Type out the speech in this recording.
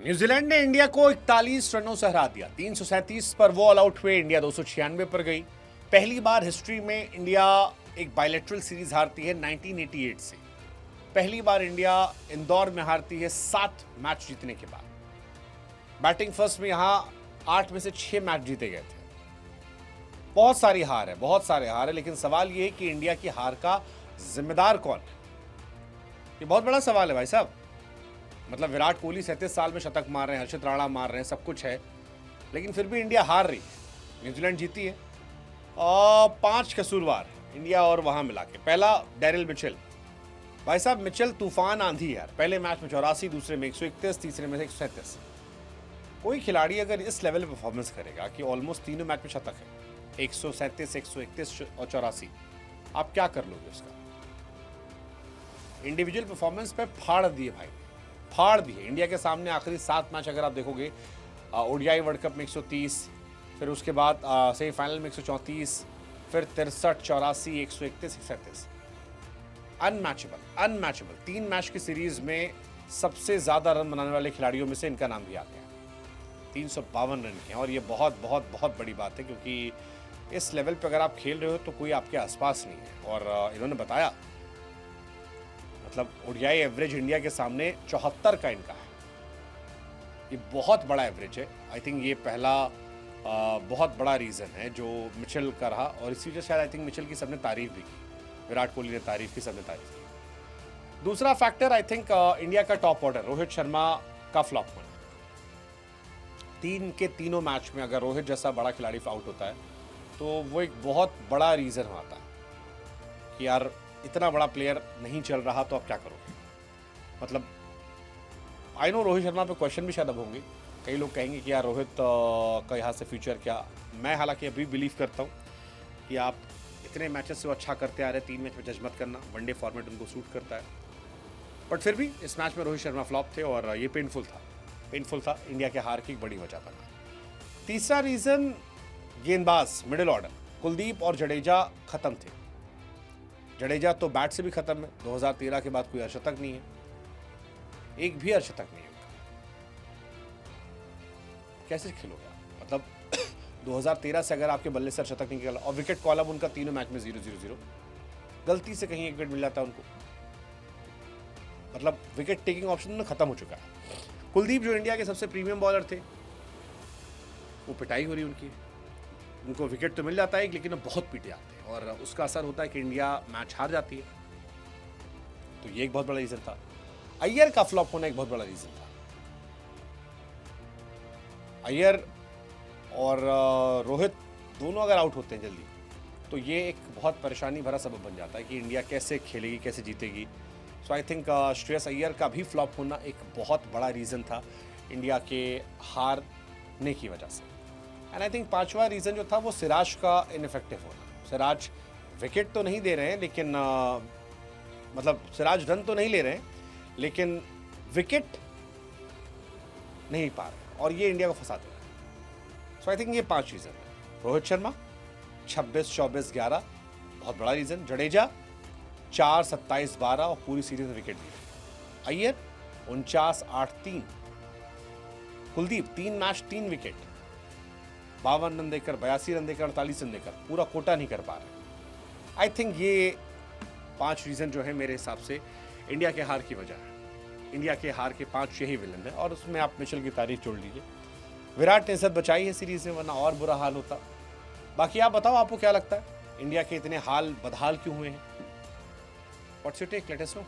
New Zealand ने India को 41 रनों से हरा दिया। 337 पर वो ऑल आउट हुए, इंडिया 296 पर गई। पहली बार हिस्ट्री में इंडिया एक बायलैटरल सीरीज हारती है 1988 से। पहली बार इंडिया इंदौर में हारती है 7 मैच जीतने के बाद। बैटिंग फर्स्ट में यहां 8 में से 6 मैच जीते गए थे। बहुत सारी हार है, बहुत सारे हार है, लेकिन सवाल यह है कि इंडिया की हार का जिम्मेदार कौन है? ये बहुत बड़ा सवाल है भाई साहब। मतलब विराट कोहली 37 साल में शतक मार रहे हैं, हर्षित राणा मार रहे हैं, सब कुछ है, लेकिन फिर भी इंडिया हार रही है। न्यूजीलैंड जीती है और 5 कसूरवार इंडिया और वहां मिला के। पहला डैरिल मिचेल, भाई साहब मिचेल तूफान आंधी यार। पहले मैच में 84, दूसरे में 131, तीसरे में 137। कोई खिलाड़ी अगर इस लेवल पे परफॉर्मेंस करेगा कि ऑलमोस्ट तीनों मैच में शतक है, 137, 131 और 84, आप क्या कर लोगे उसका? इंडिविजुअल परफॉर्मेंस पे फाड़ दिए भाई, फाड़ दिए। इंडिया के सामने आखिरी 7 मैच अगर आप देखोगे, ओडीआई वर्ल्ड कप में 130, फिर उसके बाद सेमीफाइनल में 134, फिर 63, 84, 131, 137। अनमैचेबल 3 मैच की सीरीज में सबसे ज्यादा रन बनाने वाले खिलाड़ियों में से इनका नाम भी आता है। 352 रन के, और ये बहुत बहुत बहुत बड़ी बात है, क्योंकि इस लेवल पे अगर आप खेल रहे हो तो कोई आपके आसपास नहीं है। और इन्होंने बताया, मतलब ओडीआई एवरेज इंडिया के सामने 74 का इनका है। ये बहुत बड़ा एवरेज है। आई थिंक ये पहला बहुत बड़ा रीज़न है जो मिचेल का रहा, और इसी वजह से शायद आई थिंक मिचेल की सबने तारीफ भी की। विराट कोहली ने तारीफ की, सबने तारीफ की। दूसरा फैक्टर आई थिंक इंडिया का टॉप ऑर्डर, रोहित शर्मा का फ्लॉप होना। 3 के तीनों मैच में अगर रोहित जैसा बड़ा खिलाड़ी आउट होता है तो वो एक बहुत बड़ा रीज़न होता है कि यार इतना बड़ा प्लेयर नहीं चल रहा तो आप क्या करोगे। मतलब आई नो रोहित शर्मा पे क्वेश्चन भी शायद अब होंगे, कई लोग कहेंगे कि यार रोहित का यहाँ से फ्यूचर क्या। मैं हालांकि अभी बिलीव करता हूँ कि आप इतने मैचेस से वो अच्छा करते आ रहे हैं, 3 मैच में जज मत करना, वनडे फॉर्मेट उनको सूट करता है। बट फिर भी इस मैच में रोहित शर्मा फ्लॉप थे और ये पेनफुल था, इंडिया के हार की एक बड़ी वजह बना। तीसरा रीज़न, गेंदबाज मिडिल ऑर्डर कुलदीप और जडेजा खत्म थे। जडेजा तो बैट से भी खत्म है, 2013 के बाद कोई अर्शतक नहीं है, एक भी अर्शतक नहीं है उनका। कैसे खेलोगे आप? मतलब 2013 से अगर आपके बल्ले से अर्शतक नहीं खेला, और विकेट कॉलम उनका तीनों मैच में 0-0-0, गलती से कहीं एक विकेट मिल जाता है उनको, मतलब विकेट टेकिंग ऑप्शन खत्म हो चुका है। कुलदीप जो इंडिया के सबसे प्रीमियम बॉलर थे, वो पिटाई हो रही उनकी। उनको विकेट तो मिल जाता है लेकिन वो बहुत पीटे जाते हैं, और उसका असर होता है कि इंडिया मैच हार जाती है। तो ये एक बहुत बड़ा रीजन था। अय्यर का फ्लॉप होना एक बहुत बड़ा रीजन था। अय्यर और रोहित दोनों अगर आउट होते हैं जल्दी तो ये एक बहुत परेशानी भरा सबब बन जाता है कि इंडिया कैसे खेलेगी, कैसे जीतेगी। सो आई थिंक श्रेयस अय्यर का भी फ्लॉप होना एक बहुत बड़ा रीज़न था इंडिया के हारने की वजह से। एंड आई थिंक 5वां रीज़न जो था वो सिराज का इनफेक्टिव होना। सिराज विकेट तो नहीं दे रहे हैं, लेकिन मतलब सिराज रन तो नहीं ले रहे हैं, लेकिन विकेट नहीं पा रहे, और ये इंडिया को फंसा दे रहा है। सो आई थिंक ये 5 रीज़न है। रोहित शर्मा 26, 24, 11 बहुत बड़ा रीज़न। जडेजा 4, 27, 12 और पूरी सीरीज में विकेट दिए। Iyer 49, 8, 3। Kuldeep 3 match 3 wicket, 52 run देकर, 82 रन देकर, 48 रन देकर पूरा कोटा नहीं कर पा रहे। आई थिंक ये 5 रीज़न जो है मेरे हिसाब से इंडिया के हार की वजह है। इंडिया के हार के 5 यही विलन है, और उसमें आप मिचेल की तारीफ जोड़ लीजिए। विराट ने इज्जत बचाई है सीरीज में, वरना और बुरा हाल होता। बाकी आप बताओ, आपको क्या लगता है इंडिया के इतने हाल बदहाल क्यों हुए हैं? What's your take? Let us no.